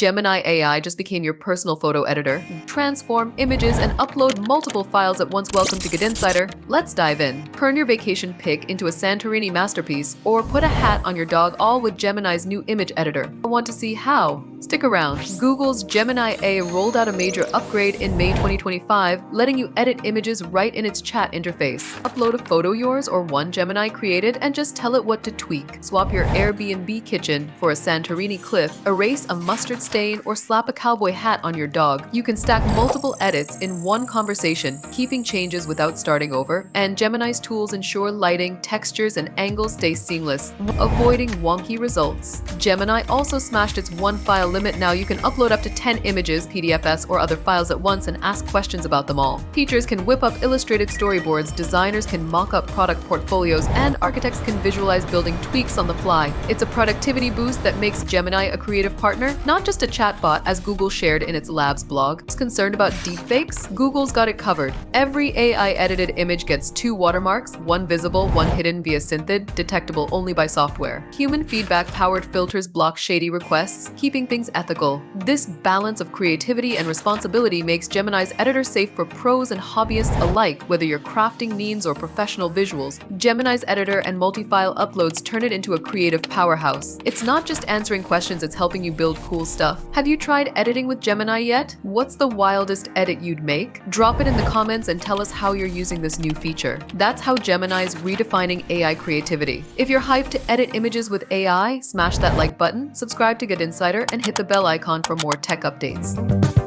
Gemini AI just became your personal photo editor. Transform images and upload multiple files at once. Welcome to GadInsider. Let's dive in. Turn your vacation pic into a Santorini masterpiece, or put a hat on your dog, all with Gemini's new image editor. Want to see how? Stick around. Google's Gemini A rolled out a major upgrade in May 2025, letting you edit images right in its chat interface. Upload a photo yours or one Gemini created and just tell it what to tweak. Swap your Airbnb kitchen for a Santorini cliff, erase a mustard stain, or slap a cowboy hat on your dog. You can stack multiple edits in one conversation, keeping changes without starting over, and Gemini's tools ensure lighting, textures, and angles stay seamless, avoiding wonky results. Gemini also smashed its one-file limit. Now you can upload up to 10 images, PDFs, or other files at once and ask questions about them all. Teachers can whip up illustrated storyboards, designers can mock up product portfolios, and architects can visualize building tweaks on the fly. It's a productivity boost that makes Gemini a creative partner, not just a chatbot, as Google shared in its Labs blog. Is concerned about deepfakes? Google's got it covered. Every AI-edited image gets 2 watermarks, one visible, one hidden via Synthid, detectable only by software. Human feedback-powered filters block shady requests, keeping things ethical. This balance of creativity and responsibility makes Gemini's editor safe for pros and hobbyists alike, whether you're crafting memes or professional visuals. Gemini's editor and multi-file uploads turn it into a creative powerhouse. It's not just answering questions, it's helping you build cool stuff. Have you tried editing with Gemini yet? What's the wildest edit you'd make? Drop it in the comments and tell us how you're using this new feature. That's how Gemini's redefining AI creativity. If you're hyped to edit images with AI, smash that like button, subscribe to GadInsider, and hit the bell icon for more tech updates.